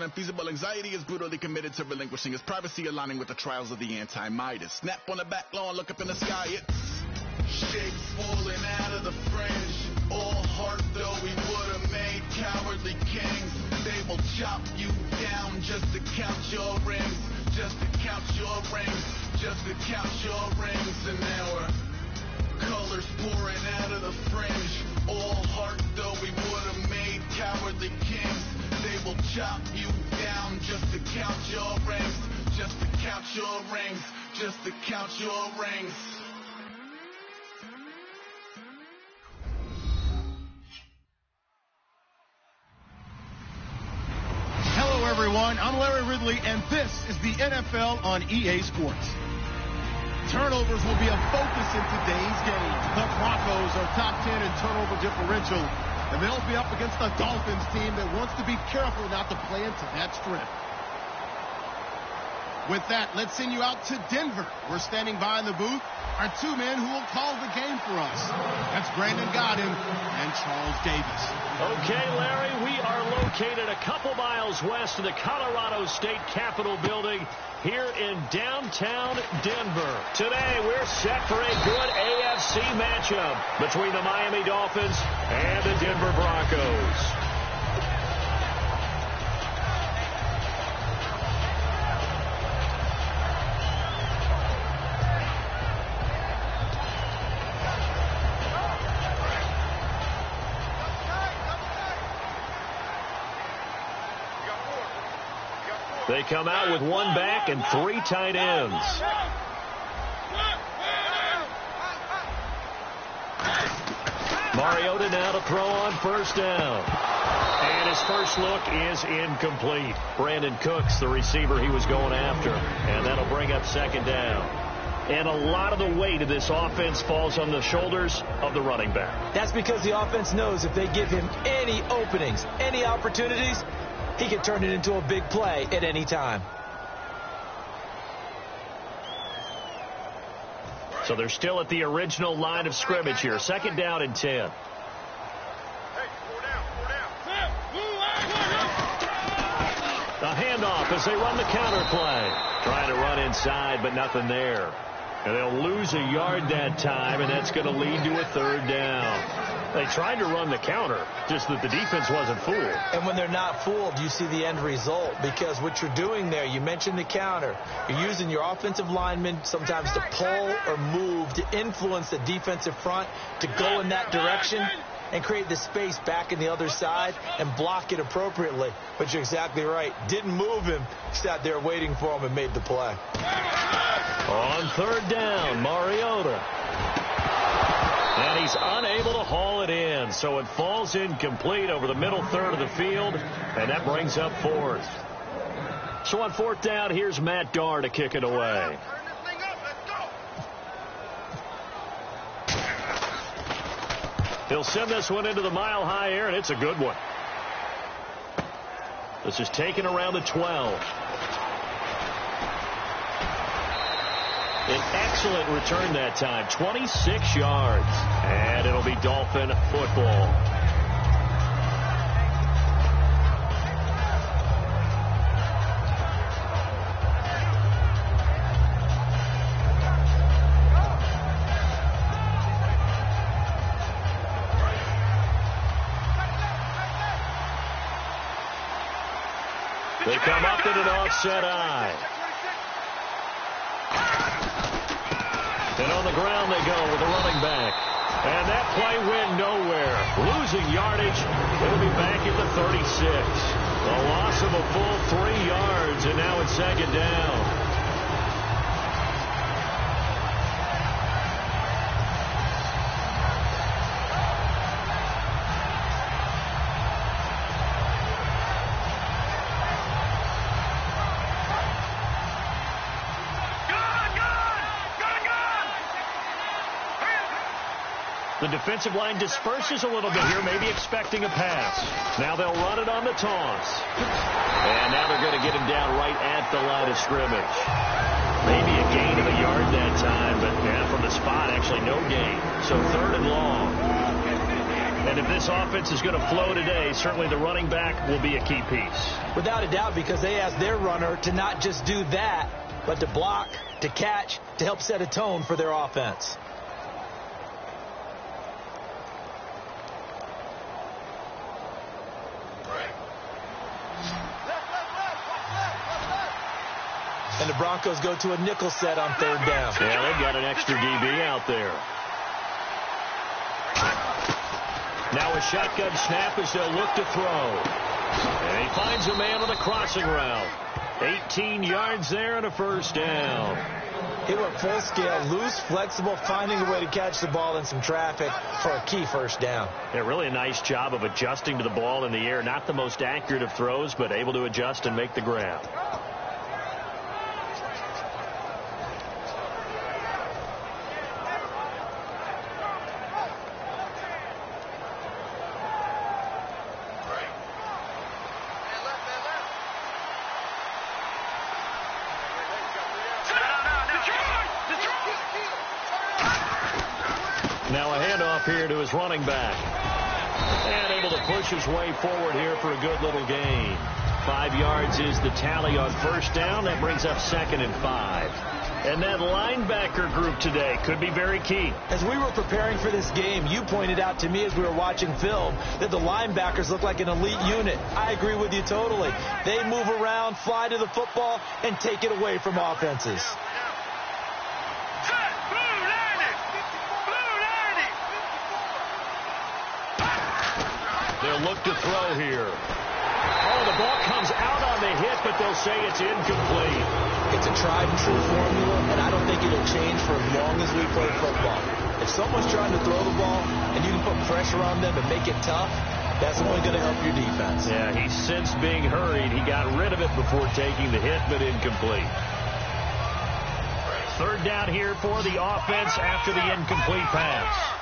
unfeasible. Anxiety is brutally committed to relinquishing his privacy, aligning with the trials of the anti-Midas. Snap on the back lawn, look up in the sky, it's shapes falling out of the fringe. All heart though we would have made cowardly kings. They will chop you down just to count your rings. Just to count your rings. Just to count your rings. And now we're colors pouring out of the fringe. All heart though we would have made cowardly kings. They will chop you down just to count your rings. Just to count your rings. Just to count your rings. Hello everyone, I'm Larry Ridley and this is the NFL on EA Sports. Turnovers will be a focus in today's game. The Broncos are top 10 in turnover differential, and they'll be up against the Dolphins team that wants to be careful not to play into that strip. With that, let's send you out to Denver. We're standing by in the booth. Our two men who will call the game for us. That's Brandon Godden and Charles Davis. Okay, Larry, we are located a couple miles west of the Colorado State Capitol building here in downtown Denver. Today, we're set for a good AFC matchup between the Miami Dolphins and the Denver Broncos. They come out with one back and three tight ends. Mariota now to throw on first down. And his first look is incomplete. Brandon Cooks, the receiver he was going after. And that'll bring up second down. And a lot of the weight of this offense falls on the shoulders of the running back. That's because the offense knows if they give him any openings, any opportunities, he can turn it into a big play at any time. So they're still at the original line of scrimmage here. Second down and 10. Hey, 4 down. A handoff as they run the counter play. Trying to run inside, but nothing there. And they'll lose a yard that time, and that's going to lead to a third down. They tried to run the counter, just that the defense wasn't fooled. And when they're not fooled, you see the end result. Because what you're doing there, you mentioned the counter. You're using your offensive linemen sometimes to pull or move to influence the defensive front to go in that direction and create the space back in the other side and block it appropriately. But you're exactly right. Didn't move him. Sat there waiting for him and made the play. On third down, Mariota. And he's unable to haul it in, so it falls incomplete over the middle third of the field, and that brings up fourth. So on fourth down, here's Matt Garr to kick it away. He'll send this one into the mile-high air, and it's a good one. This is taken around the 12. An excellent return that time, 26 yards. And it'll be Dolphin football. They come up in an offset eye. And on the ground they go with the running back. And that play went nowhere. Losing yardage. It'll be back at the 36. A loss of a full 3 yards, and now it's second down. The defensive line disperses a little bit here, maybe expecting a pass. Now they'll run it on the toss. And now they're going to get him down right at the line of scrimmage. Maybe a gain of a yard that time, but from the spot, actually no gain. So third and long. And if this offense is going to flow today, certainly the running back will be a key piece. Without a doubt, because they asked their runner to not just do that, but to block, to catch, to help set a tone for their offense. And the Broncos go to a nickel set on third down. Yeah, they've got an extra DB out there. Now a shotgun snap as they'll look to throw. And he finds a man on the crossing route. 18 yards there and a first down. He went full scale, loose, flexible, finding a way to catch the ball in some traffic for a key first down. Yeah, really a nice job of adjusting to the ball in the air. Not the most accurate of throws, but able to adjust and make the grab. Now a handoff here to his running back. And able to push his way forward here for a good little gain. 5 yards is the tally on first down. That brings up 2nd and 5. And that linebacker group today could be very key. As we were preparing for this game, you pointed out to me as we were watching film that the linebackers look like an elite unit. I agree with you totally. They move around, fly to the football, and take it away from offenses. They'll look to throw here. Oh, the ball comes out on the hit, but they'll say it's incomplete. It's a tried and true formula, and I don't think it'll change for as long as we play football. If someone's trying to throw the ball and you can put pressure on them and make it tough, that's only going to help your defense. Yeah, he's since being hurried. He got rid of it before taking the hit, but incomplete. Third down here for the offense after the incomplete pass.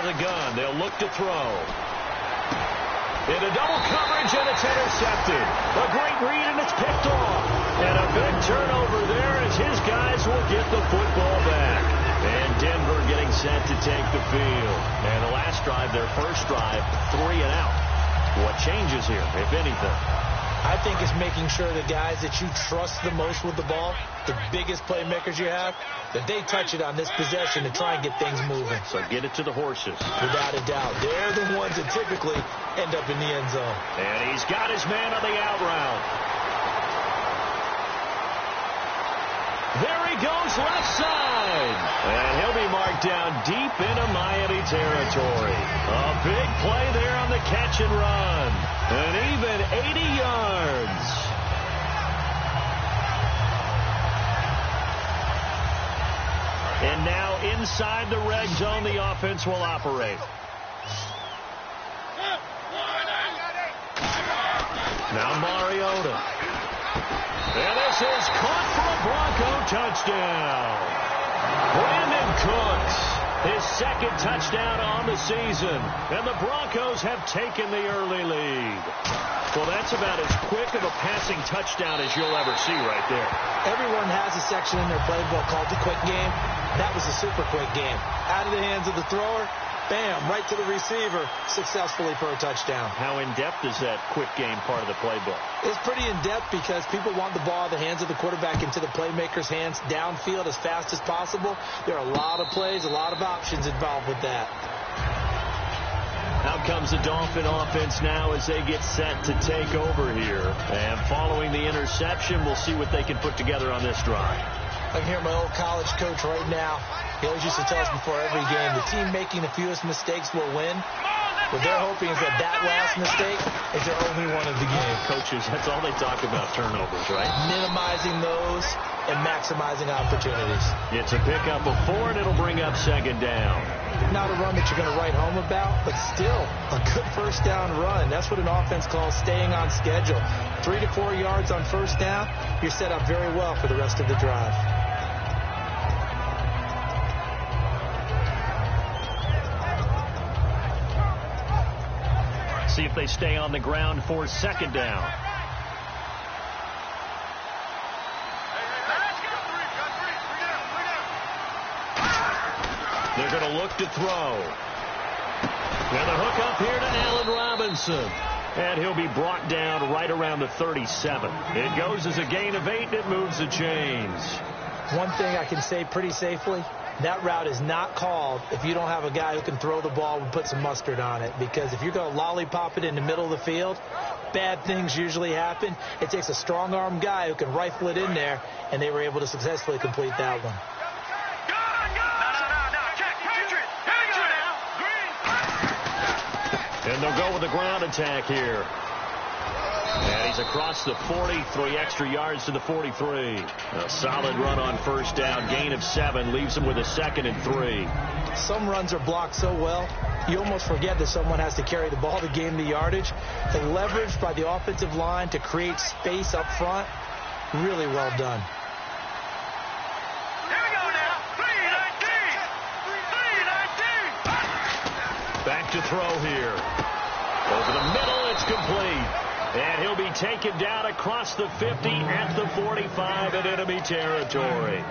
The gun. They'll look to throw. In a double coverage, and it's intercepted. A great read, and it's picked off. And a big turnover there as his guys will get the football back. And Denver getting set to take the field. And the last drive, their first drive, 3 and out. What changes here, if anything? I think it's making sure the guys that you trust the most with the ball, the biggest playmakers you have, that they touch it on this possession to try and get things moving. So get it to the horses. Without a doubt. They're the ones that typically end up in the end zone. And he's got his man on the out route. There he goes, left side. And he'll be marked down deep into Miami territory. A big play there on the catch and run. An even 80 yards. And now inside the red zone, the offense will operate. Now Mariota. And this is caught for a Bronco touchdown. Brandon Cooks, his second touchdown on the season. And the Broncos have taken the early lead. Well, that's about as quick of a passing touchdown as you'll ever see right there. Everyone has a section in their playbook called the quick game. That was a super quick game. Out of the hands of the thrower, bam, right to the receiver, successfully for a touchdown. How in-depth is that quick game part of the playbook? It's pretty in-depth because people want the ball out of the hands of the quarterback into the playmaker's hands downfield as fast as possible. There are a lot of plays, a lot of options involved with that. Out comes the Dolphin offense now as they get set to take over here. And following the interception, we'll see what they can put together on this drive. I can hear my old college coach right now. He always used to tell us before every game, the team making the fewest mistakes will win. What they're hoping is that that last mistake is their only one of the game. Coaches, that's all they talk about, turnovers, right? Minimizing those and maximizing opportunities. It's a pickup of 4, and it'll bring up second down. Not a run that you're going to write home about, but still a good first down run. That's what an offense calls staying on schedule. 3 to 4 yards on first down, you're set up very well for the rest of the drive. See if they stay on the ground for second down. They're going to look to throw. And the hook up here to Allen Robinson. And he'll be brought down right around the 37. It goes as a gain of 8. It moves the chains. One thing I can say pretty safely, that route is not called if you don't have a guy who can throw the ball and put some mustard on it. Because if you're going to lollipop it in the middle of the field, bad things usually happen. It takes a strong-arm guy who can rifle it in there, and they were able to successfully complete that one. And they'll go with the ground attack here. And he's across the 40, 3 extra yards to the 43. A solid run on first down, gain of 7, leaves him with a 2nd and 3. Some runs are blocked so well, you almost forget that someone has to carry the ball to gain the yardage. The leverage by the offensive line to create space up front, really well done. Here we go now. 3-19. Back to throw here. Over the middle, it's complete. And he'll be taken down across the 50 at the 45 in enemy territory.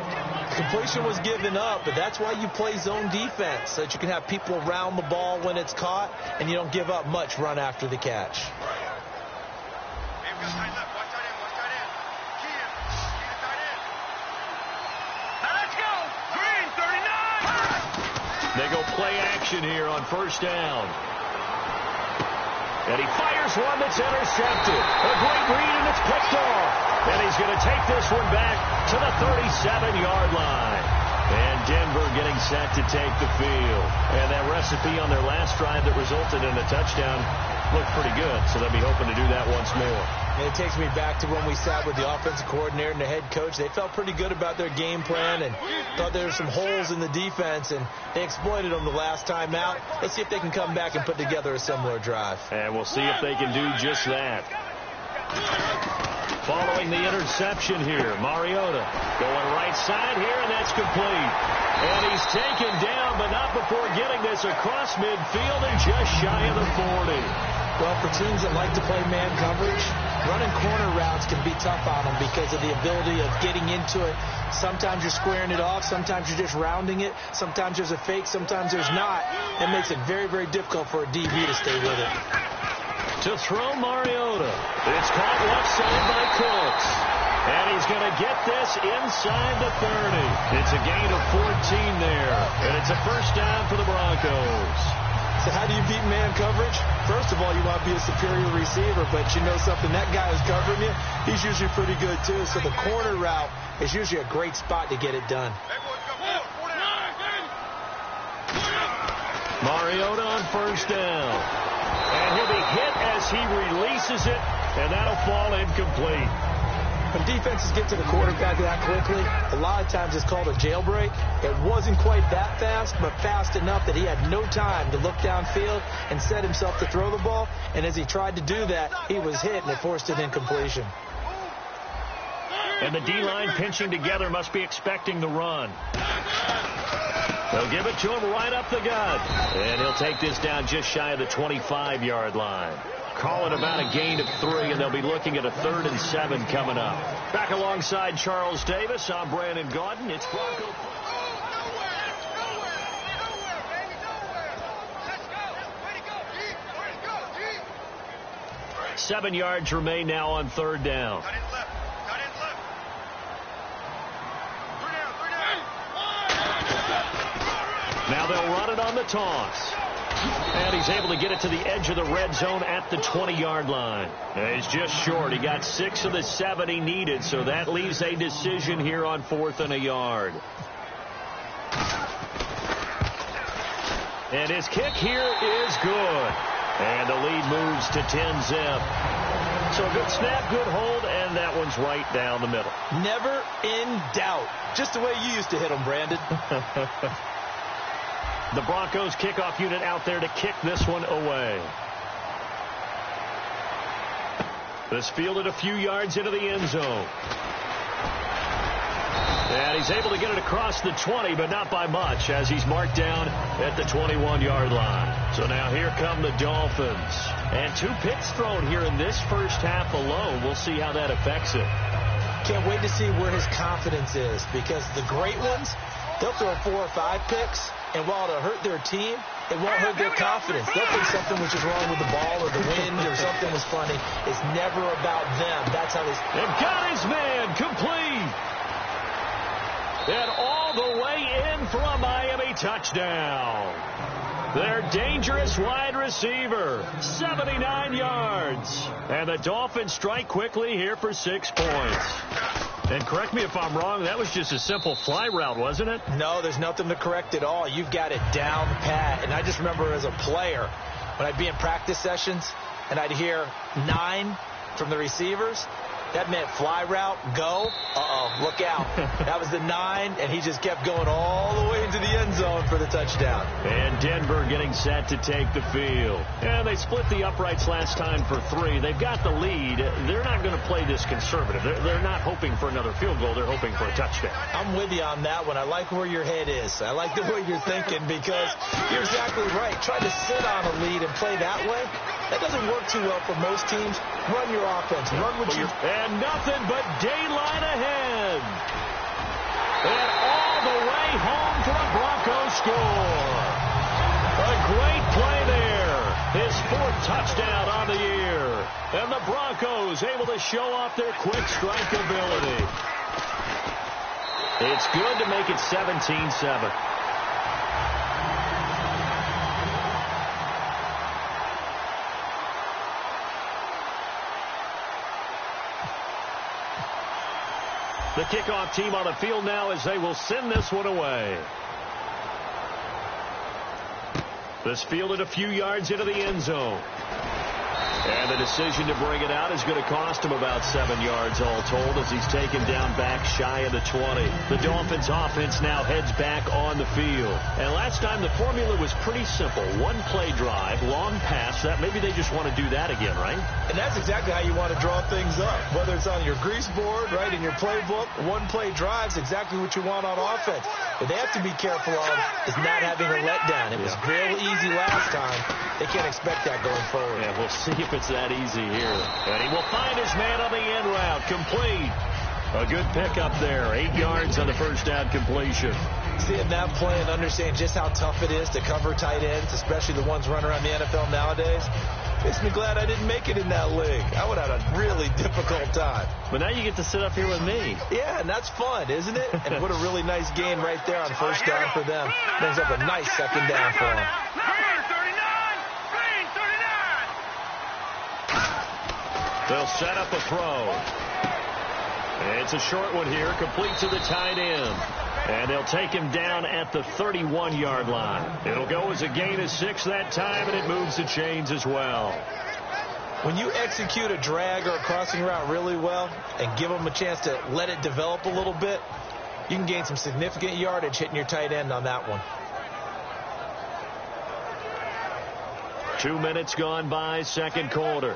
Completion was given up, but that's why you play zone defense, so that you can have people around the ball when it's caught, and you don't give up much run after the catch. Let's go. Green, 39. They go play action here on first down. And he fires one that's intercepted. A great read, and it's picked off. And he's going to take this one back to the 37-yard line. And Denver getting set to take the field. And that recipe on their last drive that resulted in a touchdown looked pretty good, so they'll be hoping to do that once more. And it takes me back to when we sat with the offensive coordinator and the head coach. They felt pretty good about their game plan and thought there were some holes in the defense, and they exploited them the last time out. Let's see if they can come back and put together a similar drive. And we'll see if they can do just that. Following the interception here, Mariota going right side here, and that's complete. And he's taken down, but not before getting this across midfield and just shy of the 40. Well, for teams that like to play man coverage, running corner routes can be tough on them because of the ability of getting into it. Sometimes you're squaring it off. Sometimes you're just rounding it. Sometimes there's a fake. Sometimes there's not. It makes it very, very difficult for a DB to stay with it. To throw Mariota. It's caught left side by Cooks. And he's going to get this inside the 30. It's a gain of 14 there. And it's a first down for the Broncos. So how do you beat man coverage? First of all, you want to be a superior receiver, but you know something, that guy who's covering you, he's usually pretty good too. So the corner route is usually a great spot to get it done. Mariota on first down. And he'll be hit as he releases it, and that'll fall incomplete. When defenses get to the quarterback that quickly, a lot of times it's called a jailbreak. It wasn't quite that fast, but fast enough that he had no time to look downfield and set himself to throw the ball. And as he tried to do that, he was hit, and it forced an incompletion. And the D-line pinching together must be expecting the run. They'll give it to him right up the gut. And he'll take this down just shy of the 25-yard line. Calling about a gain of 3, and they'll be looking at a 3rd and 7 coming up. Back alongside Charles Davis, I'm Brandon Gaudin. It's Bronco. Let's go. 7 yards remain now on 3rd down. Cut in left. Now they'll run it on the toss. And he's able to get it to the edge of the red zone at the 20-yard line. And he's just short. He got 6 of the 7 he needed, so that leaves a decision here on 4th and a yard. And his kick here is good. And the lead moves to 10-zip. So a good snap, good hold, and that one's right down the middle. Never in doubt. Just the way you used to hit them, Brandon. The Broncos kickoff unit out there to kick this one away. This fielded a few yards into the end zone. And he's able to get it across the 20, but not by much, as he's marked down at the 21-yard line. So now here come the Dolphins. And 2 picks thrown here in this first half alone. We'll see how that affects it. Can't wait to see where his confidence is, because the great ones, they'll throw 4 or 5 picks. And while it'll hurt their team, it won't hurt their confidence. They'll think something was just wrong with the ball or the wind or something was funny. It's never about them. That's how they... And got his man complete. And all the way in for a Miami touchdown. Their dangerous wide receiver, 79 yards. And the Dolphins strike quickly here for 6 points. And correct me if I'm wrong, that was just a simple fly route, wasn't it? No, there's nothing to correct at all. You've got it down pat. And I just remember as a player, when I'd be in practice sessions and I'd hear 9 from the receivers, that meant fly route, go. Uh-oh, look out. That was the 9, and he just kept going all the way into the end zone for the touchdown. And Denver getting set to take the field. And they split the uprights last time for 3. They've got the lead. They're not going to play this conservative. They're not hoping for another field goal. They're hoping for a touchdown. I'm with you on that one. I like where your head is. I like the way you're thinking because you're exactly right. Try to sit on a lead and play that way. That doesn't work too well for most teams. Run your offense. Run what you... And nothing but daylight ahead. And all the way home for a Broncos score. A great play there. His 4th touchdown on the year. And the Broncos able to show off their quick strike ability. It's good to make it 17-7. The kickoff team on the field now as they will send this one away. This fielded a few yards into the end zone. And the decision to bring it out is going to cost him about 7 yards all told as he's taken down back shy of the 20. The Dolphins offense now heads back on the field. And last time the formula was pretty simple. 1-play drive, long pass. That maybe they just want to do that again, right? And that's exactly how you want to draw things up. Whether it's on your grease board, right, in your playbook, 1-play drive's exactly what you want on offense. What they have to be careful of is not having a letdown. It was real easy last time. They can't expect that going forward. Yeah, we'll see if it's that easy here. And he will find his man on the end route. Complete. A good pickup there. 8 yards on the first down completion. Seeing that play and understanding just how tough it is to cover tight ends, especially the ones running around the NFL nowadays, makes me glad I didn't make it in that league. I would have had a really difficult time. But now you get to sit up here with me. Yeah, and that's fun, isn't it? And what a really nice gain right there on first down for them. Brings up a nice second down for them. They'll set up a throw. It's a short one here, complete to the tight end. And they'll take him down at the 31-yard line. It'll go as a gain of 6 that time, and it moves the chains as well. When you execute a drag or a crossing route really well and give them a chance to let it develop a little bit, you can gain some significant yardage hitting your tight end on that one. 2 minutes gone by, second quarter.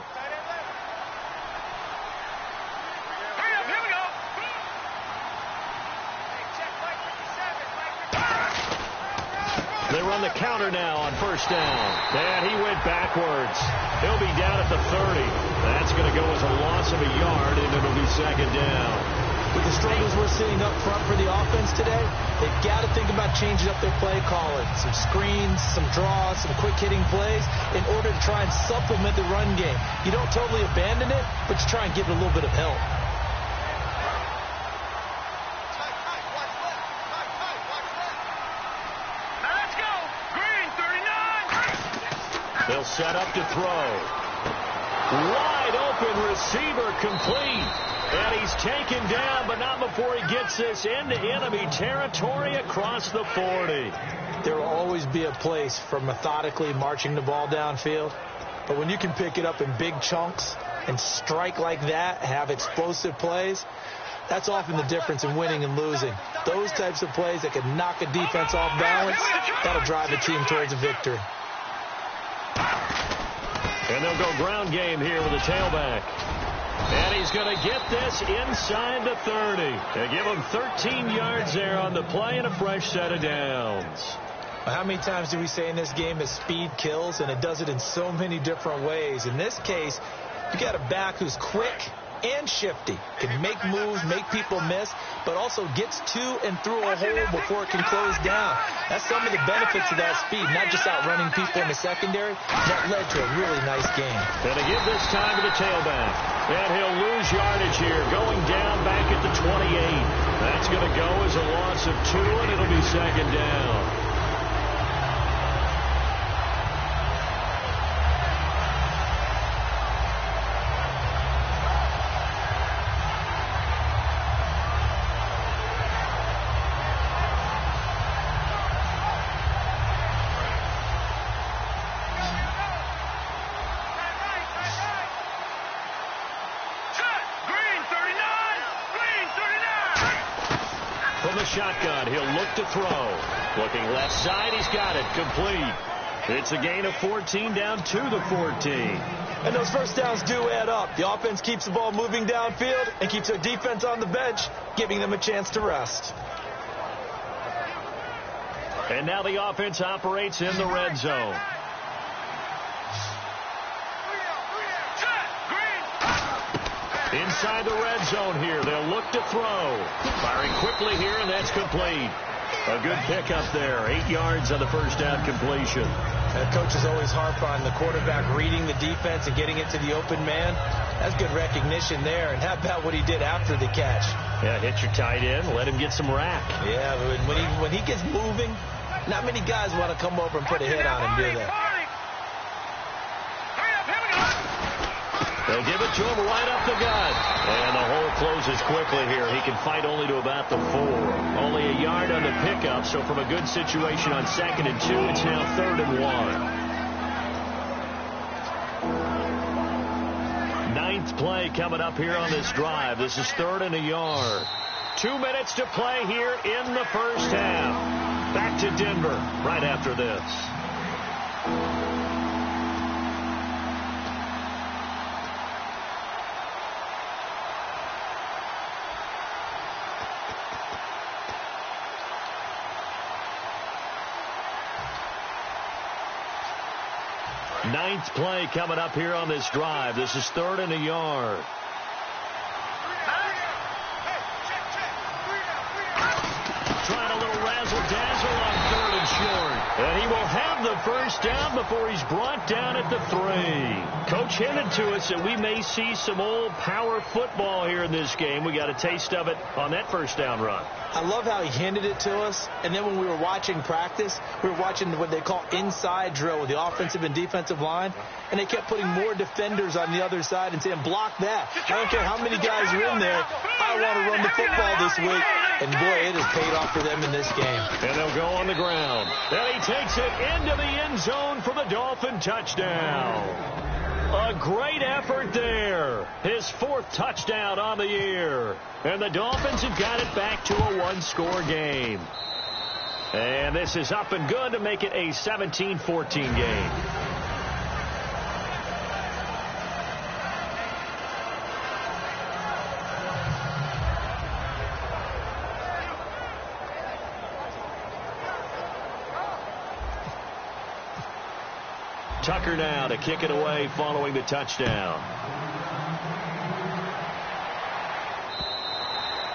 They run the counter now on first down. And he went backwards. He'll be down at the 30. That's going to go as a loss of a yard, and it'll be second down. With the struggles we're seeing up front for the offense today, they've got to think about changing up their play calling. Some screens, some draws, some quick-hitting plays in order to try and supplement the run game. You don't totally abandon it, but you try and give it a little bit of help. They'll set up to throw. Wide open receiver complete. And he's taken down, but not before he gets this into enemy territory across the 40. There will always be a place for methodically marching the ball downfield. But when you can pick it up in big chunks and strike like that, have explosive plays, that's often the difference in winning and losing. Those types of plays that can knock a defense off balance, that'll drive a team towards a victory. And they'll go ground game here with a tailback. And he's going to get this inside the 30. They give him 13 yards there on the play and a fresh set of downs. How many times do we say in this game that speed kills, and it does it in so many different ways? In this case, you got a back who's quick and shifty. Can make moves, make people miss, but also gets to and through a hole before it can close down. That's some of the benefits of that speed, not just outrunning people in the secondary. That led to a really nice game. Going to give this time to the tailback. And he'll lose yardage here, going down back at the 28. That's going to go as a loss of 2, and it'll be second down. Shotgun. He'll look to throw. Looking left side. He's got it. Complete. It's a gain of 14 down to the 14. And those first downs do add up. The offense keeps the ball moving downfield and keeps their defense on the bench, giving them a chance to rest. And now the offense operates in the red zone. Inside the red zone here. They'll look to throw. Firing quickly here, and that's complete. A good pickup there. 8 yards on the first down completion. Coaches always harp on the quarterback reading the defense and getting it to the open man. That's good recognition there. And how about what he did after the catch? Yeah, hit your tight end. Let him get some rack. Yeah, when he gets moving, not many guys want to come over and put a hit on him, do they? They'll give it to him right up the gut. And the hole closes quickly here. He can fight only to about the 4. Only a yard on the pickup, so from a good situation on 2nd and 2, it's now 3rd and 1. Ninth play coming up here on this drive. This is 3rd and a yard. 2 minutes to play here in the first half. Back to Denver right after this. Ninth play coming up here on this drive. This is 3rd and a yard. Trying a little razzle-dazzle on 3rd and short. And he will have the first down before he's brought down at the 3. Coach hinted to us that we may see some old power football here in this game. We got a taste of it on that first down run. I love how he handed it to us, and then when we were watching practice, we were watching what they call inside drill with the offensive and defensive line, and they kept putting more defenders on the other side and saying, block that. I don't care how many guys are in there. I want to run the football this week. And, boy, it has paid off for them in this game. And they'll go on the ground. And he takes it into the end zone for the Dolphin touchdown. A great effort there. His 4th touchdown on the year. And the Dolphins have got it back to a 1-score game. And this is up and good to make it a 17-14 game. Tucker now to kick it away following the touchdown.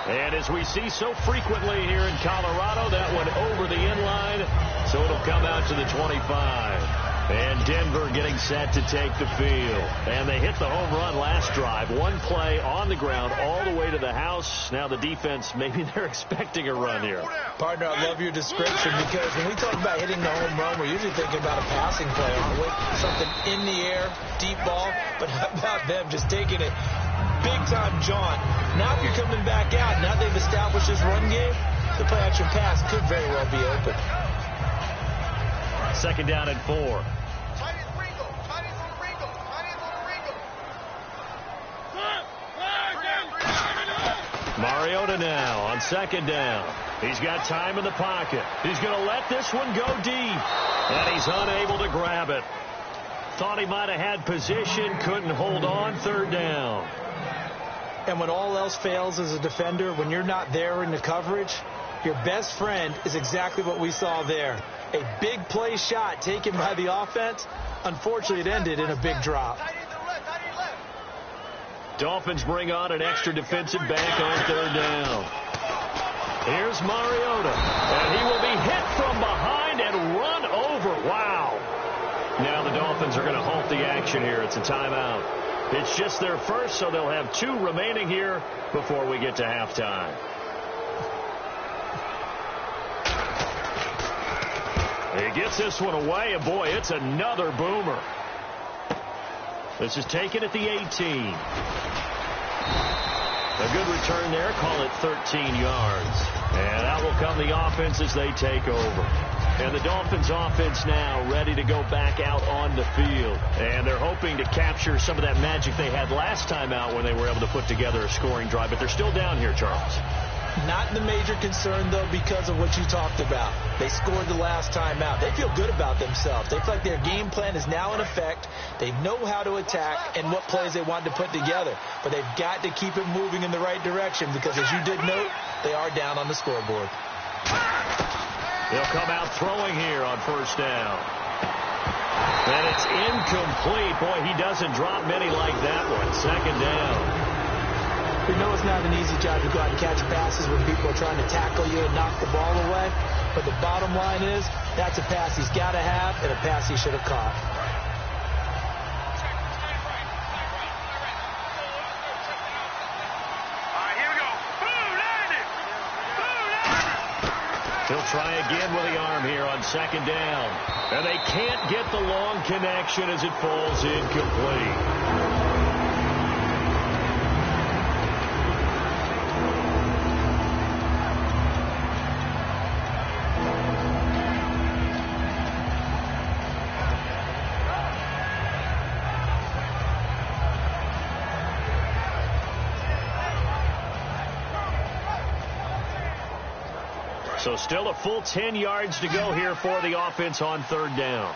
And as we see so frequently here in Colorado, that one over the end line, so it'll come out to the 25. And Denver getting set to take the field. And they hit the home run last drive. 1 play on the ground all the way to the house. Now the defense, maybe they're expecting a run here. Partner, I love your description because when we talk about hitting the home run, we're usually thinking about a passing play, aren't we? Something in the air, deep ball. But how about them just taking it big-time jaunt? Now if you're coming back out, now they've established this run game, the play-action pass could very well be open. 2nd down and 4. Mariota now on 2nd down. He's got time in the pocket. He's going to let this one go deep. And he's unable to grab it. Thought he might have had position, couldn't hold on. 3rd down. And when all else fails as a defender, when you're not there in the coverage, your best friend is exactly what we saw there. A big play shot taken by the offense. Unfortunately, it ended in a big drop. Dolphins bring on an extra defensive back on third down. Here's Mariota, and he will be hit from behind and run over. Wow. Now the Dolphins are going to halt the action here. It's a timeout. It's just their first, so they'll have 2 remaining here before we get to halftime. He gets this one away, and boy, it's another boomer. This is taken at the 18. A good return there. Call it 13 yards. And out will come the offense as they take over. And the Dolphins offense now ready to go back out on the field. And they're hoping to capture some of that magic they had last time out when they were able to put together a scoring drive. But they're still down here, Charles. Not the major concern, though, because of what you talked about. They scored the last time out. They feel good about themselves. They feel like their game plan is now in effect. They know how to attack and what plays they want to put together. But they've got to keep it moving in the right direction because, as you did note, they are down on the scoreboard. They'll come out throwing here on first down. And it's incomplete. Boy, he doesn't drop many like that one. Second down. We know it's not an easy job to go out and catch passes when people are trying to tackle you and knock the ball away. But the bottom line is that's a pass he's got to have and a pass he should have caught. All right, here we go. Boom, landed. Boom, landed. He'll try again with the arm here on second down. And they can't get the long connection as it falls incomplete. So still a full 10 yards to go here for the offense on third down. All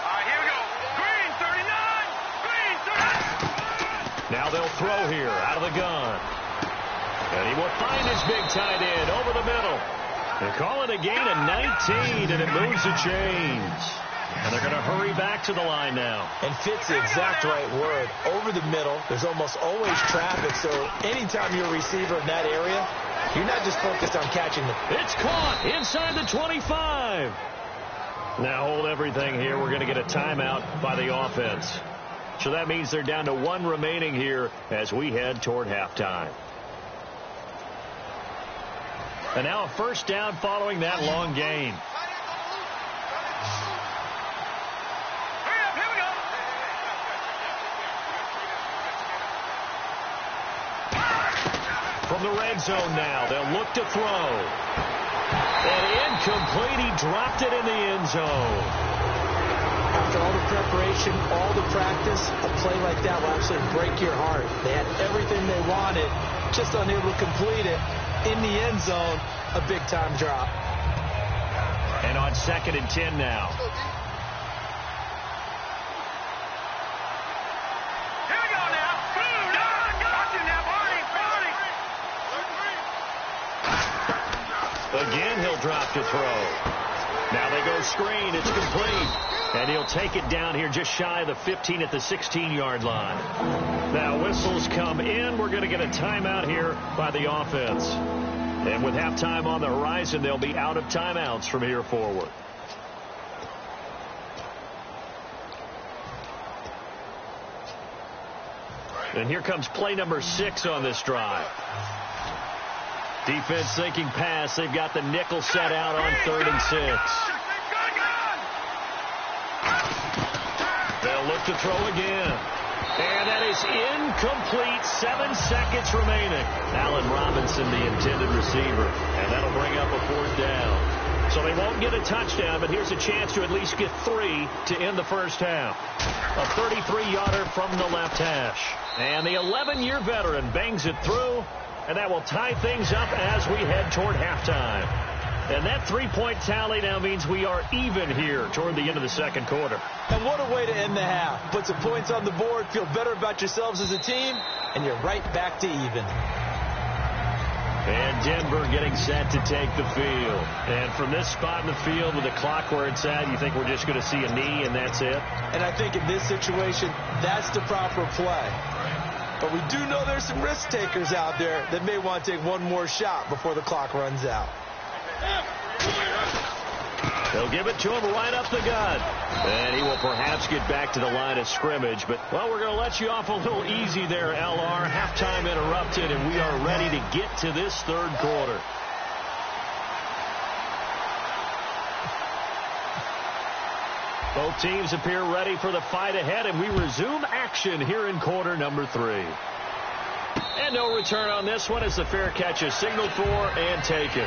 right, here we go. Green, 39. Green, 39. Now they'll throw here out of the gun. And he will find his big tight end over the middle. They call it a gain of 19, and it moves the chains. And they're going to hurry back to the line now. And fits the exact right word. Over the middle, there's almost always traffic, so anytime you're a receiver in that area, you're not just focused on catching the... It's caught inside the 25. Now hold everything here. We're going to get a timeout by the offense. So that means they're down to 1 remaining here as we head toward halftime. And now a first down following that long gain. Here we go. From the red zone now, they'll look to throw. And incomplete, he dropped it in the end zone. After all the preparation, all the practice, a play like that will absolutely break your heart. They had everything they wanted, just unable to complete it. In the end zone, a big-time drop. And on 2nd and 10 now. Here we go now. Boom, got you now, Barney. Again, he'll drop to throw. Now they go screen. It's complete. And he'll take it down here just shy of the 15 at the 16-yard line. Now whistles come in. We're going to get a timeout here by the offense. And with halftime on the horizon, they'll be out of timeouts from here forward. And here comes play number 6 on this drive. Defense thinking pass. They've got the nickel set out on 3rd and 6. They'll look to throw again. And that is incomplete. 7 seconds remaining. Allen Robinson, the intended receiver. And that'll bring up a 4th down. So they won't get a touchdown, but here's a chance to at least get 3 to end the first half. A 33-yarder from the left hash. And the 11-year veteran bangs it through. And that will tie things up as we head toward halftime. And that 3-point tally now means we are even here toward the end of the second quarter. And what a way to end the half. Put some points on the board, feel better about yourselves as a team, and you're right back to even. And Denver getting set to take the field. And from this spot in the field with the clock where it's at, you think we're just going to see a knee and that's it? And I think in this situation, that's the proper play. But we do know there's some risk takers out there that may want to take one more shot before the clock runs out. They'll give it to him right up the gut. And he will perhaps get back to the line of scrimmage. But, well, we're going to let you off a little easy there, LR. Halftime interrupted, and we are ready to get to this third quarter. Both teams appear ready for the fight ahead, and we resume action here in quarter number 3. And no return on this one as the fair catch is signaled for and taken.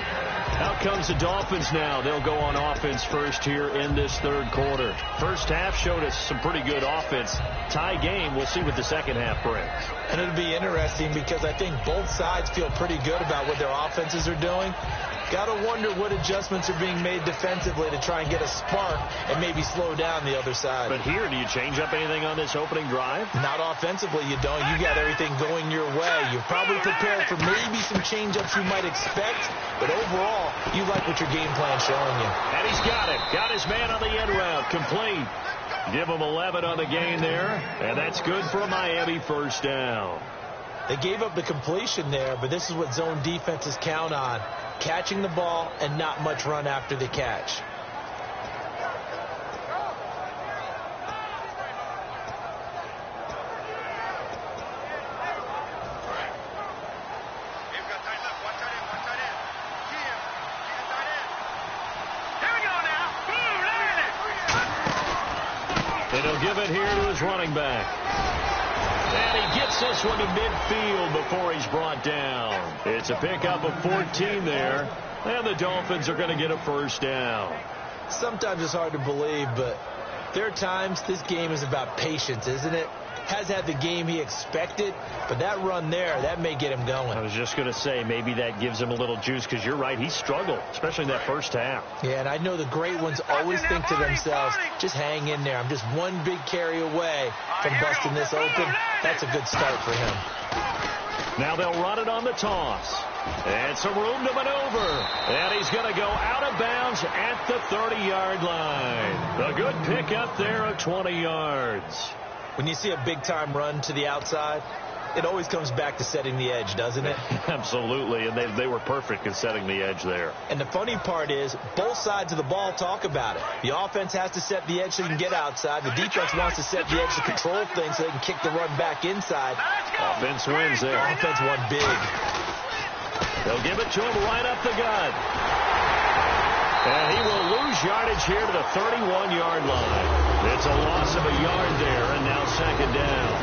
Out comes the Dolphins now. They'll go on offense first here in this third quarter. First half showed us some pretty good offense. Tie game. We'll see what the second half brings. And it'll be interesting because I think both sides feel pretty good about what their offenses are doing. Got to wonder what adjustments are being made defensively to try and get a spark and maybe slow down the other side. But here, do you change up anything on this opening drive? Not offensively, you don't. You got everything going your way. You're probably prepared for maybe some change-ups you might expect, but overall, you like what your game plan's showing you. And he's got it. Got his man on the end route. Complete. Give him 11 on the game there, and that's good for a Miami first down. They gave up the completion there, but this is what zone defenses count on. Catching the ball and not much run after the catch. And he'll give it here to his running back. And he gets this one to midfield before he's brought down. It's a pickup of 14 there. And the Dolphins are going to get a first down. Sometimes it's hard to believe, but there are times this game is about patience, isn't it? Has had the game he expected, but that run there, that may get him going. I was just going to say, maybe that gives him a little juice, because you're right, he struggled, especially in that first half. Yeah, and I know the great ones always think to themselves, just hang in there. I'm just one big carry away from busting this open. That's a good start for him. Now they'll run it on the toss. And some room to maneuver. And he's going to go out of bounds at the 30-yard line. A good pickup there of 20 yards. When you see a big-time run to the outside, it always comes back to setting the edge, doesn't it? Absolutely, and they were perfect in setting the edge there. And the funny part is, both sides of the ball talk about it. The offense has to set the edge so you can get outside. The defense wants to set the edge to control things so they can kick the run back inside. Offense wins there. Offense won big. They'll give it to him right up the gut. And he will lose yardage here to the 31-yard line. It's a loss of a yard there, and now second down.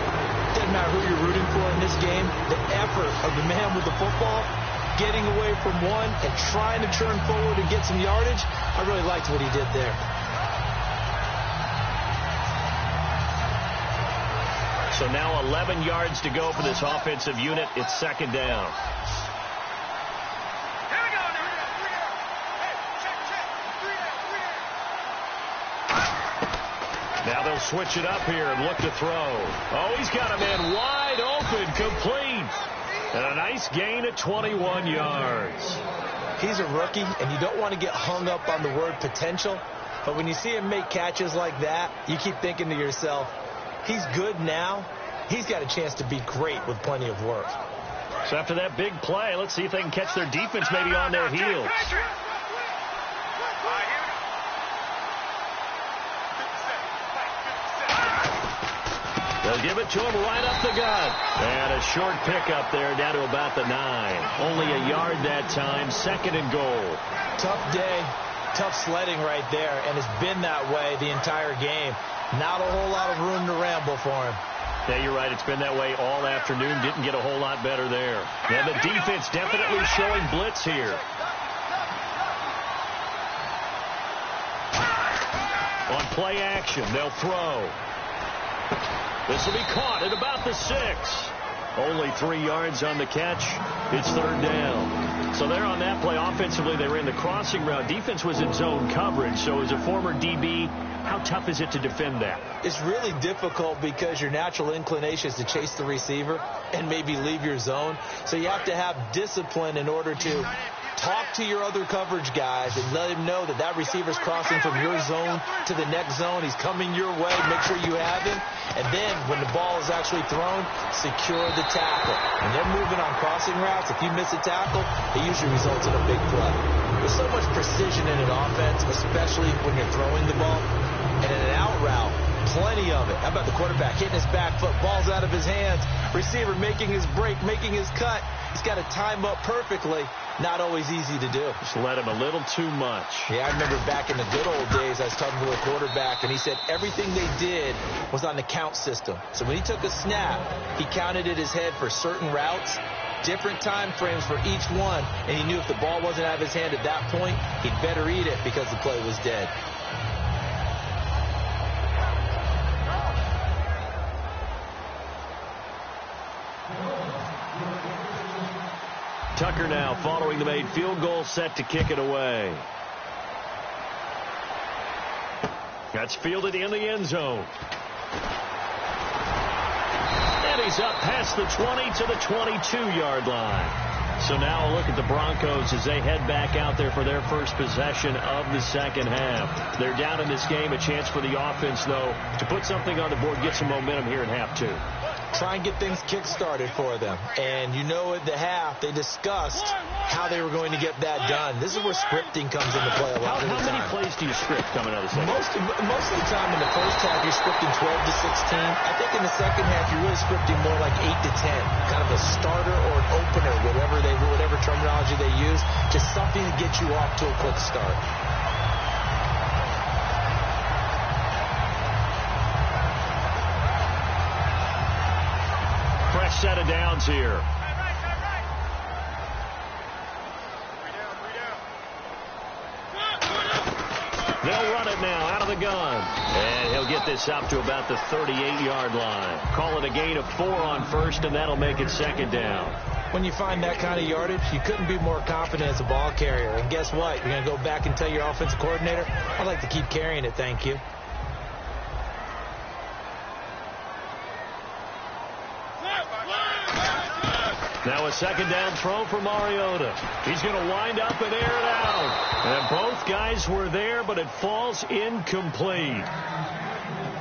Doesn't matter who you're rooting for in this game. The effort of the man with the football, getting away from one and trying to turn forward and get some yardage, I really liked what he did there. So now 11 yards to go for this offensive unit. It's second down. Now they'll switch it up here and look to throw. Oh, he's got a man wide open, complete. And a nice gain of 21 yards. He's a rookie, and you don't want to get hung up on the word potential. But when you see him make catches like that, you keep thinking to yourself, he's good now. He's got a chance to be great with plenty of work. So after that big play, let's see if they can catch their defense maybe on their heels. They'll give it to him right up the gut. And a short pickup there down to about the 9. Only a yard that time. Second and goal. Tough day. Tough sledding right there. And it's been that way the entire game. Not a whole lot of room to ramble for him. Yeah, you're right. It's been that way all afternoon. Didn't get a whole lot better there. And the defense definitely showing blitz here. On play action, they'll throw. This will be caught at about the 6. Only 3 yards on the catch. It's third down. So there on that play, offensively, they ran the crossing route. Defense was in zone coverage. So as a former DB, how tough is it to defend that? It's really difficult because your natural inclination is to chase the receiver and maybe leave your zone. So you have to have discipline in order to talk to your other coverage guys and let him know that that receiver's crossing from your zone to the next zone. He's coming your way. Make sure you have him. And then when the ball is actually thrown, secure the tackle. When they're moving on crossing routes, if you miss a tackle, it usually results in a big play. There's so much precision in an offense, especially when you're throwing the ball. And in an out route, plenty of it. How about the quarterback hitting his back foot, ball's out of his hands, receiver making his break, making his cut. He's got to time up perfectly. Not always easy to do. Just let him a little too much. Yeah, I remember back in the good old days, I was talking to a quarterback, and he said everything they did was on the count system. So when he took a snap, he counted in his head for certain routes, different time frames for each one, and he knew if the ball wasn't out of his hand at that point, he'd better eat it because the play was dead. Tucker now following the made field goal, set to kick it away. That's fielded in the end zone. And he's up past the 20 to the 22-yard line. So now a look at the Broncos as they head back out there for their first possession of the second half. They're down in this game. A chance for the offense, though, to put something on the board, get some momentum here in half two. Try and get things kick-started for them. And you know at the half, they discussed how they were going to get that done. This is where scripting comes into play a lot of the time. How many plays do you script coming out of the second? Most of the time in the first half, you're scripting 12 to 16. I think in the second half, you're really scripting more like 8 to 10. Kind of a starter or an opener, whatever terminology they use. Just something to get you off to a quick start. Fresh set of downs here. They'll run it now out of the gun. And he'll get this up to about the 38-yard line. Call it a gain of 4 on first, and that'll make it second down. When you find that kind of yardage, you couldn't be more confident as a ball carrier. And guess what? You're going to go back and tell your offensive coordinator, I'd like to keep carrying it, thank you. Now a second down throw for Mariota. He's going to wind up and air it out. And both guys were there, but it falls incomplete.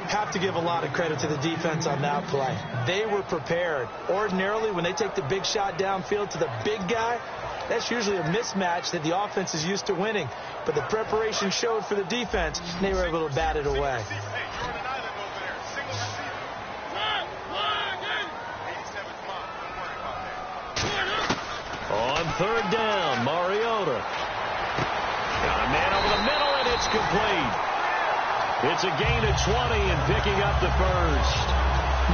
Have to give a lot of credit to the defense on that play. They were prepared. Ordinarily, when they take the big shot downfield to the big guy, that's usually a mismatch that the offense is used to winning. But the preparation showed for the defense, and they were able to bat it away. On third down, Mariota. Got a man over the middle, and it's complete. It's a gain of 20 and picking up the first.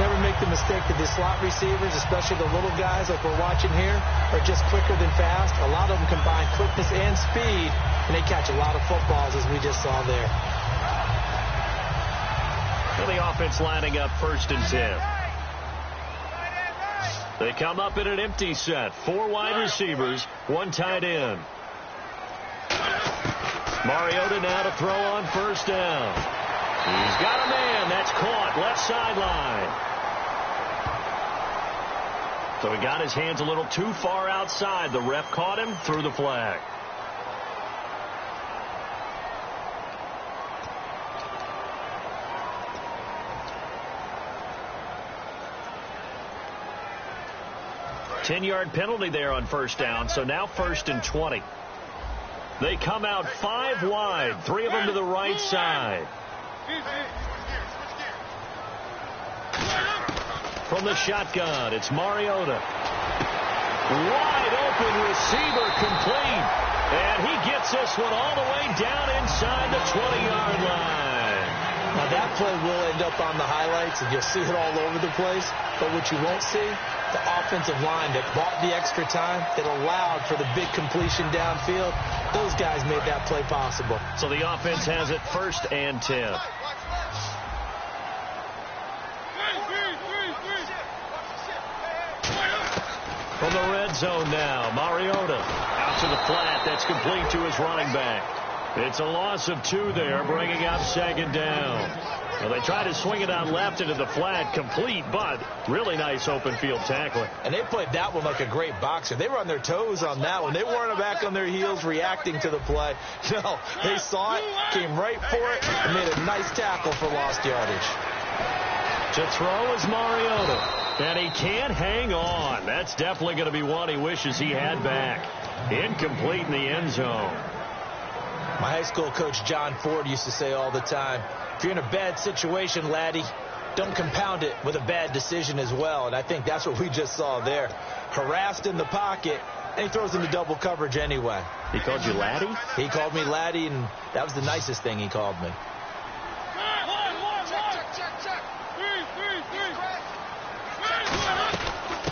Never make the mistake that the slot receivers, especially the little guys like we're watching here, are just quicker than fast. A lot of them combine quickness and speed, and they catch a lot of footballs, as we just saw there. And the offense lining up first and 10. They come up in an empty set. 4 wide receivers, 1 tight end. Mariota now to throw on first down. He's got a man. That's caught. Left sideline. So he got his hands a little too far outside. The ref caught him, threw the flag. Ten-yard penalty there on first down, so now first and 20. They come out 5 wide, 3 of them to the right side. From the shotgun, it's Mariota. Wide open receiver complete. And he gets this one all the way down inside the 20-yard line. Now that play will end up on the highlights, and you'll see it all over the place. But what you won't see, the offensive line that bought the extra time, that allowed for the big completion downfield, those guys made that play possible. So the offense has it first and 10. From the red zone now, Mariota out to the flat. That's complete to his running back. It's a loss of 2 there, bringing up second down. Well, they try to swing it out left into the flat, complete, but really nice open field tackling. And they played that one like a great boxer. They were on their toes on that one. They weren't back on their heels reacting to the play. No, they saw it, came right for it, and made a nice tackle for lost yardage. To throw is Mariota. And he can't hang on. That's definitely going to be one he wishes he had back. Incomplete in the end zone. My high school coach, John Ford, used to say all the time, if you're in a bad situation, laddie, don't compound it with a bad decision as well. And I think that's what we just saw there. Harassed in the pocket, and he throws into double coverage anyway. He called you laddie? He called me laddie, and that was the nicest thing he called me.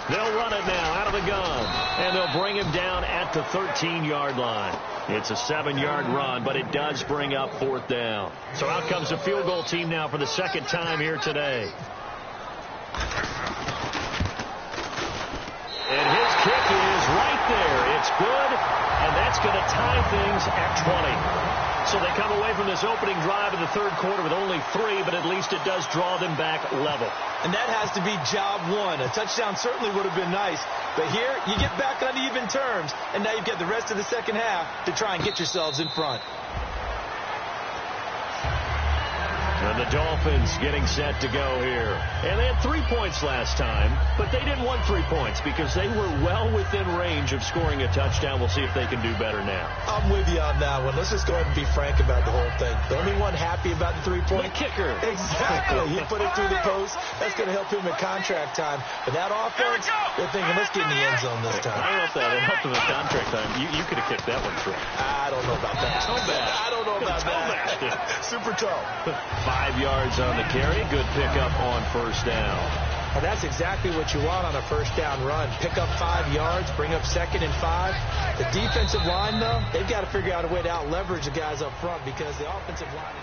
They'll run it now out of the gun, and they'll bring him down at the 13-yard line. It's a 7-yard run, but it does bring up 4th down. So out comes the field goal team now for the second time here today. And his kick is right there. It's good, and that's going to tie things at 20. So they come away from this opening drive in the third quarter with only 3, but at least it does draw them back level. And that has to be job 1. A touchdown certainly would have been nice. But here, you get back on even terms, and now you've got the rest of the second half to try and get yourselves in front. And the Dolphins getting set to go here. And they had 3 points last time, but they didn't want 3 points because they were well within range of scoring a touchdown. We'll see if they can do better now. I'm with you on that one. Let's just go ahead and be frank about the whole thing. The only one happy about the 3-point? The kicker. Exactly. He put it through the post. That's going to help him at contract time. But that offense, they're thinking, let's get in the end zone this time. I don't know if that helped him at contract time. You could have kicked that one through. I don't know about that. Toe bad. I don't know about Toe that. bad. Super toe. 5 yards on the carry. Good pickup on first down. Well, that's exactly what you want on a first down run. Pick up 5 yards, bring up 2nd and 5. The defensive line, though, they've got to figure out a way to out-leverage the guys up front because the offensive line...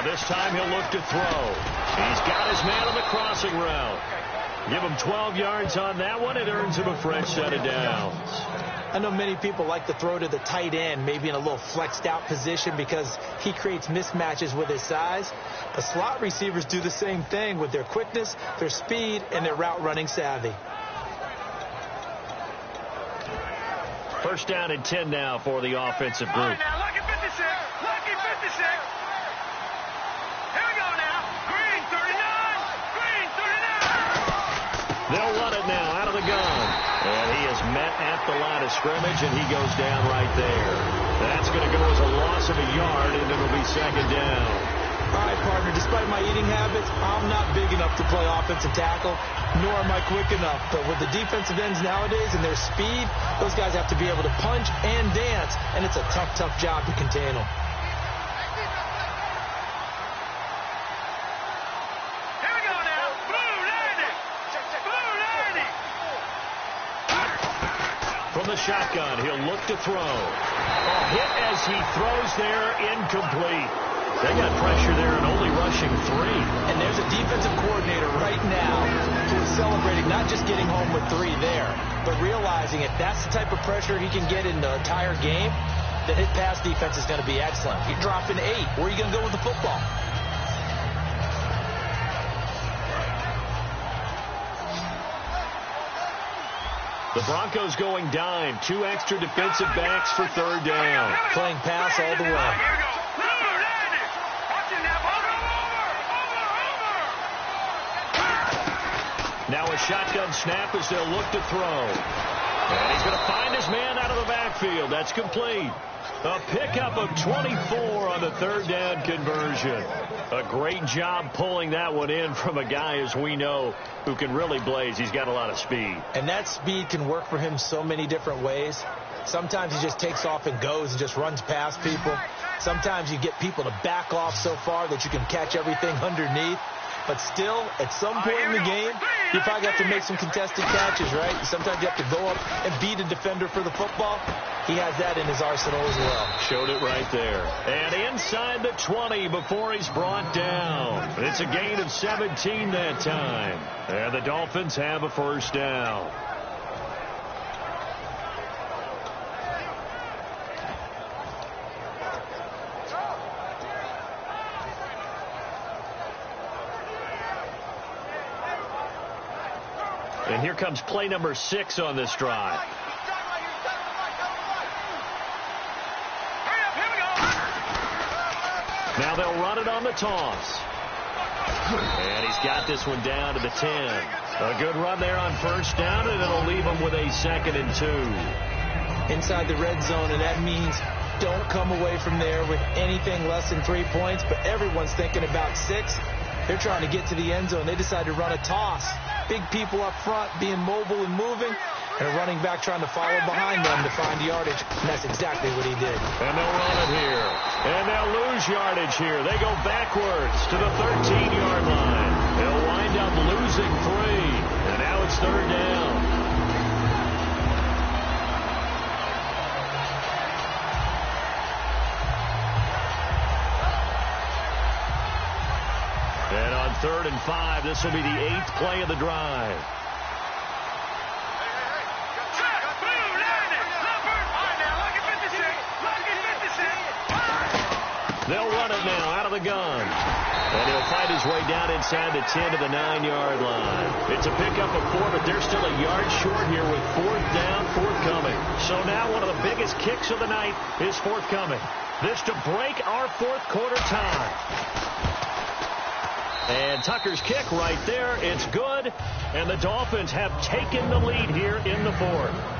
This time he'll look to throw. He's got his man on the crossing route. Give him 12 yards on that one. It earns him a fresh set of downs. I know many people like to throw to the tight end, maybe in a little flexed out position because he creates mismatches with his size. But slot receivers do the same thing with their quickness, their speed, and their route running savvy. First down and 10 now for the offensive group. All right, now, lucky 56. Lucky 56. Here we go now. Green 39. Green 39. They'll run it now out of the gun. And he is met at the line of scrimmage, and he goes down right there. That's going to go as a loss of a yard, and it'll be second down. All right, partner, despite my eating habits, I'm not big enough to play offensive tackle, nor am I quick enough. But with the defensive ends nowadays and their speed, those guys have to be able to punch and dance, and it's a tough, tough job to contain them. Here we go now. Blue landing. Blue landing. From the shotgun, he'll look to throw. A hit as he throws there, incomplete. They got pressure there and only rushing 3. And there's a defensive coordinator right now who is celebrating not just getting home with 3 there, but realizing if that's the type of pressure he can get in the entire game, then his pass defense is going to be excellent. You're dropping 8. Where are you going to go with the football? The Broncos going dime. 2 extra defensive backs for third down. Playing pass all the way. Here we go. Blue landing. Watch it now. Over. Now a shotgun snap as they'll look to throw. And he's going to find his man out of the backfield. That's complete. A pickup of 24 on the third down conversion. A great job pulling that one in from a guy, as we know, who can really blaze. He's got a lot of speed. And that speed can work for him so many different ways. Sometimes he just takes off and goes and just runs past people. Sometimes you get people to back off so far that you can catch everything underneath. But still, at some point in the game, you probably have to make some contested catches, right? Sometimes you have to go up and beat a defender for the football. He has that in his arsenal as well. Showed it right there. And inside the 20 before he's brought down. It's a gain of 17 that time. And the Dolphins have a first down. And here comes play number 6 on this drive. Now they'll run it on the toss. And he's got this one down to the 10. A good run there on first down, and it'll leave him with a 2nd and 2. Inside the red zone, and that means don't come away from there with anything less than 3 points, but everyone's thinking about 6. They're trying to get to the end zone. They decide to run a toss. Big people up front being mobile and moving, and a running back trying to follow behind them to find yardage. And that's exactly what he did. And they'll run it here. And they'll lose yardage here. They go backwards to the 13-yard line. They'll wind up losing 3. And now it's 3rd down. And on 3rd and 5, this will be the 8th play of the drive. They'll run it now out of the gun. And he'll fight his way down inside the 10 to the 9-yard line. It's a pickup of 4, but they're still a yard short here with 4th down, forthcoming. So now one of the biggest kicks of the night is forthcoming. This to break our 4th quarter tie. And Tucker's kick right there. It's good. And the Dolphins have taken the lead here in the 4th.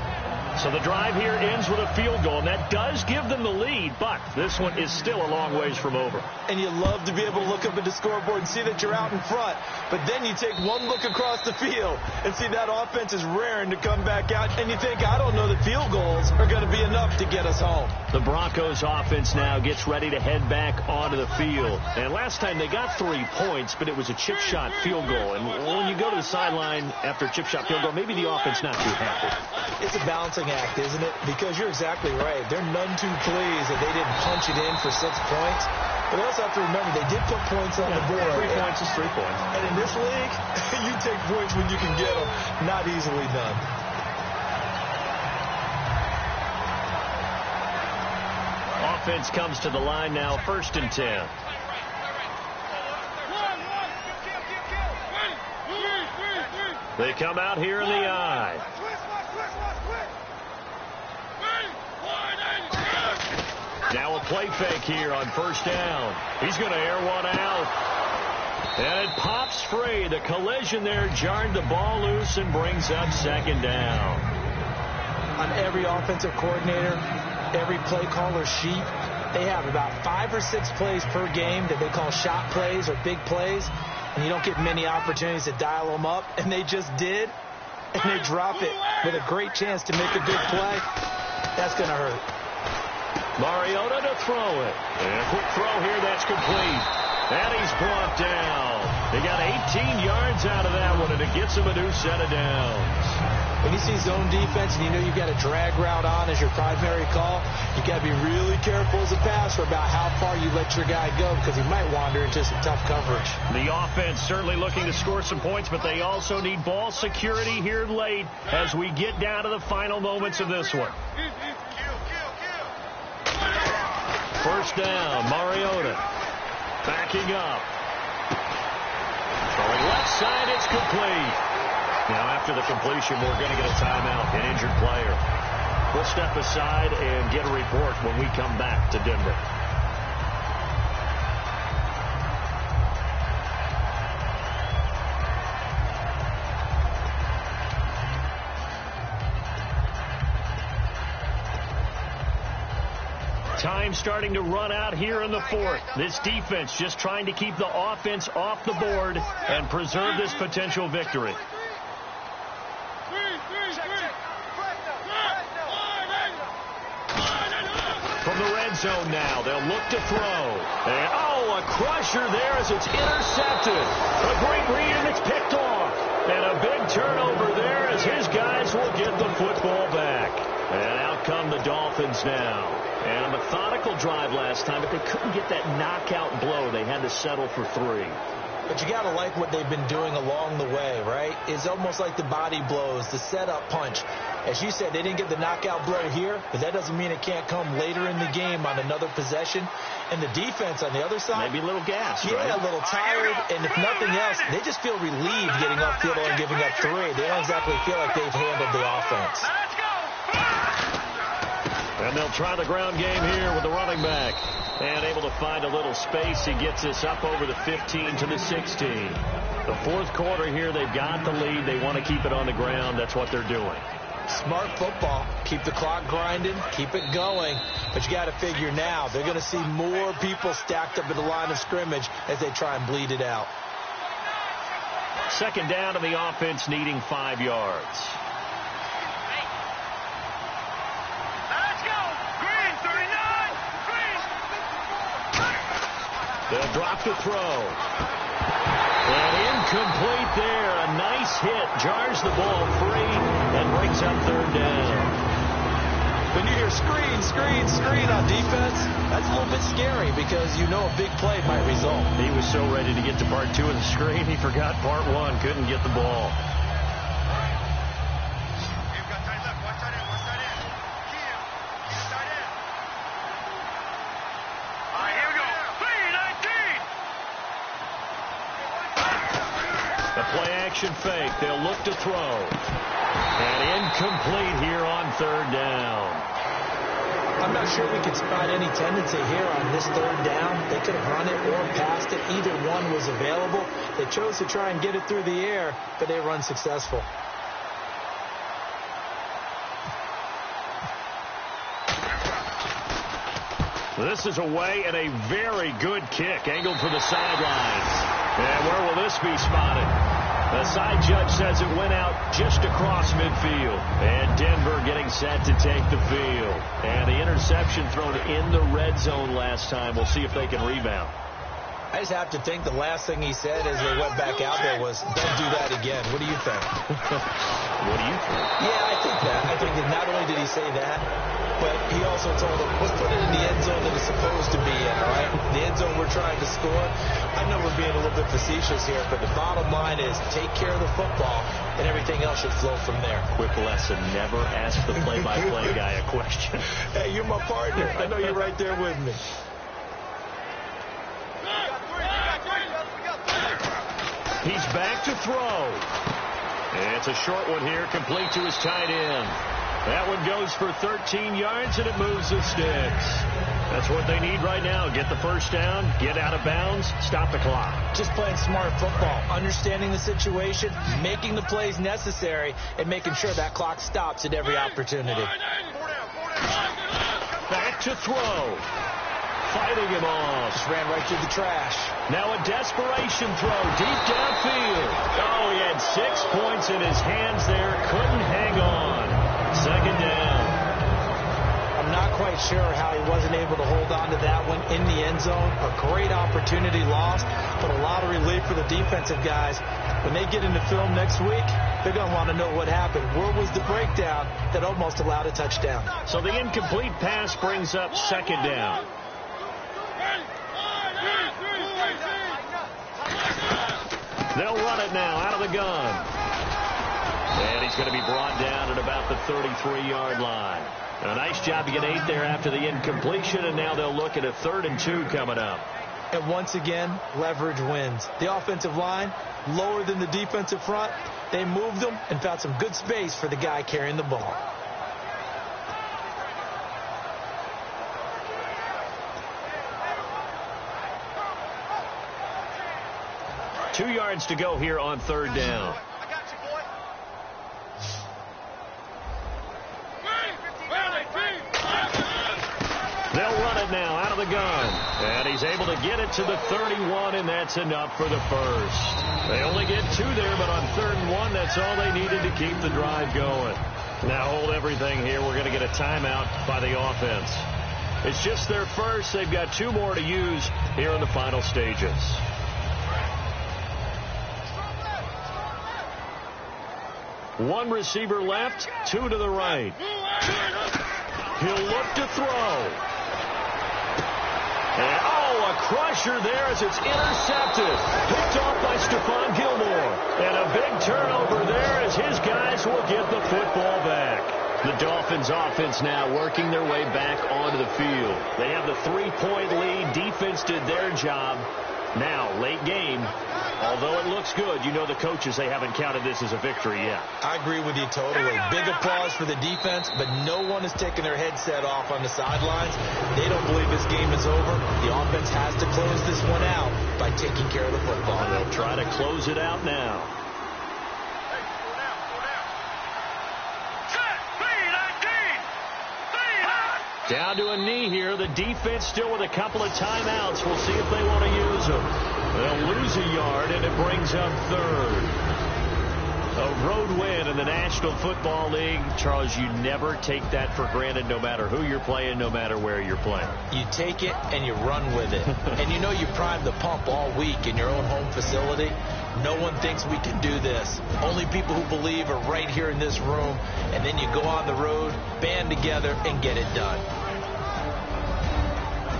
So the drive here ends with a field goal, and that does give them the lead, but this one is still a long ways from over. And you love to be able to look up at the scoreboard and see that you're out in front, but then you take one look across the field and see that offense is raring to come back out, and you think, I don't know that field goals are going to be enough to get us home. The Broncos offense now gets ready to head back onto the field. And last time they got 3 points, but it was a chip shot field goal. And when you go to the sideline after a chip shot field goal, maybe the offense not too happy. It's a balancing act, isn't it? Because you're exactly right. They're none too pleased that they didn't punch it in for 6 points. But we also have to remember they did put points on the board. 3 points is 3 points. And in this league, you take points when you can get them. Not easily done. Offense comes to the line now, 1st and 10. They come out here in the eye. Now a play fake here on 1st down. He's going to air one out. And it pops free. The collision there jarred the ball loose and brings up 2nd down. On every offensive coordinator, every play caller's sheet, they have about 5 or 6 plays per game that they call shot plays or big plays. And you don't get many opportunities to dial them up. And they just did. And they drop it with a great chance to make a big play. That's going to hurt. Mariota to throw it. And a quick throw here, that's complete. And he's brought down. They got 18 yards out of that one, and it gets him a new set of downs. When you see zone defense and you know you've got a drag route on as your primary call, you've got to be really careful as a passer about how far you let your guy go because he might wander into some tough coverage. The offense certainly looking to score some points, but they also need ball security here late as we get down to the final moments of this one. 1st down, Mariota backing up. Throwing left side, it's complete. Now after the completion, we're going to get a timeout, an injured player. We'll step aside and get a report when we come back to Denver. Time starting to run out here in the fourth. This defense just trying to keep the offense off the board and preserve this potential victory. From the red zone now, they'll look to throw. And, a crusher there as it's intercepted. A great read, and it's picked off. And a big turnover there as his guys will get the football back. And out come the Dolphins now. And a methodical drive last time, but they couldn't get that knockout blow. They had to settle for 3. But you got to like what they've been doing along the way, right? It's almost like the body blows, the setup punch. As you said, they didn't get the knockout blow here, but that doesn't mean it can't come later in the game on another possession. And the defense on the other side, maybe a little gassed, yeah, right? A little tired. And if nothing else, they just feel relieved getting upfield and giving up 3. They don't exactly feel like they've handled the offense. And they'll try the ground game here with the running back. And able to find a little space. He gets us up over the 15 to the 16. The fourth quarter here, they've got the lead. They want to keep it on the ground. That's what they're doing. Smart football. Keep the clock grinding. Keep it going. But you got to figure now they're going to see more people stacked up at the line of scrimmage as they try and bleed it out. Second down, and the offense needing 5 yards. They'll drop to throw. And incomplete there. A nice hit. Jars the ball free and brings up 3rd down. When you hear screen, screen, screen on defense, that's a little bit scary because you know a big play might result. He was so ready to get to part 2 of the screen, he forgot part 1. Couldn't get the ball. Fake. They'll look to throw. And incomplete here on 3rd down. I'm not sure we can spot any tendency here on this 3rd down. They could have run it or passed it. Either one was available. They chose to try and get it through the air, but they were unsuccessful. This is away and a very good kick. Angled for the sidelines. And where will this be spotted? The side judge says it went out just across midfield. And Denver getting set to take the field. And the interception thrown in the red zone last time. We'll see if they can rebound. I just have to think the last thing he said as they went back out there was, don't do that again. What do you think? What do you think? Yeah, I think that. I think that not only did he say that, but he also told them, let's put it in the end zone that it's supposed to be in, all right? The end zone we're trying to score. I know we're being a little bit facetious here, but the bottom line is take care of the football, and everything else should flow from there. Quick lesson, never ask the play-by-play guy a question. Hey, you're my partner. I know you're right there with me. He's back to throw. And it's a short one here, complete to his tight end. That one goes for 13 yards, and it moves the sticks. That's what they need right now. Get the first down, get out of bounds, stop the clock. Just playing smart football, understanding the situation, making the plays necessary, and making sure that clock stops at every opportunity. Back to throw. Fighting him off. Just ran right through the trash. Now a desperation throw deep downfield. Oh, he had 6 points in his hands there. Couldn't hang on. Second down. I'm not quite sure how he wasn't able to hold on to that one in the end zone. A great opportunity lost, but a lot of relief for the defensive guys. When they get into film next week, they're going to want to know what happened. Where was the breakdown that almost allowed a touchdown? So the incomplete pass brings up second down. They'll run it now out of the gun. And he's going to be brought down at about the 33-yard line. A nice job to get 8 there after the incompletion, and now they'll look at a 3rd and 2 coming up. And once again, leverage wins. The offensive line, lower than the defensive front. They moved them and found some good space for the guy carrying the ball. Two yards to go here on 3rd down. They'll run it now out of the gun. And he's able to get it to the 31, and that's enough for the first. They only get 2 there, but on 3rd and 1, that's all they needed to keep the drive going. Now hold everything here. We're going to get a timeout by the offense. It's just their first. They've got 2 more to use here in the final stages. One receiver left, 2 to the right. He'll look to throw. And, a crusher there as it's intercepted. Picked off by Stephon Gilmore. And a big turnover there as his guys will get the football back. The Dolphins offense now working their way back onto the field. They have the 3-point lead. Defense did their job. Now, late game, although it looks good, you know the coaches, they haven't counted this as a victory yet. I agree with you totally. Big applause for the defense, but no one is taking their headset off on the sidelines. They don't believe this game is over. The offense has to close this one out by taking care of the football. They'll try to close it out now. Down to a knee here. The defense still with a couple of timeouts. We'll see if they want to use them. They'll lose a yard, and it brings up 3rd. A road win in the National Football League. Charles, you never take that for granted, no matter who you're playing, no matter where you're playing. You take it and you run with it. And you know you primed the pump all week in your own home facility. No one thinks we can do this. Only people who believe are right here in this room. And then you go on the road, band together, and get it done.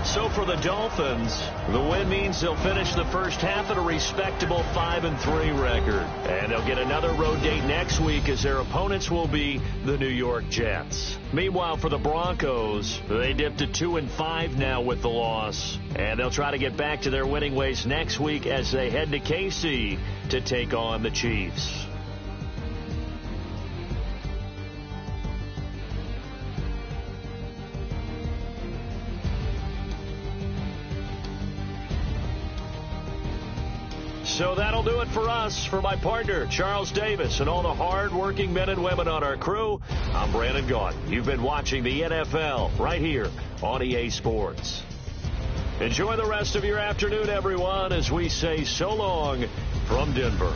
So for the Dolphins, the win means they'll finish the first half at a respectable 5-3 record. And they'll get another road date next week as their opponents will be the New York Jets. Meanwhile, for the Broncos, they dipped to 2-5 now with the loss. And they'll try to get back to their winning ways next week as they head to KC to take on the Chiefs. So that'll do it for us. For my partner, Charles Davis, and all the hard-working men and women on our crew, I'm Brandon Gaudin. You've been watching the NFL right here on EA Sports. Enjoy the rest of your afternoon, everyone, as we say so long from Denver.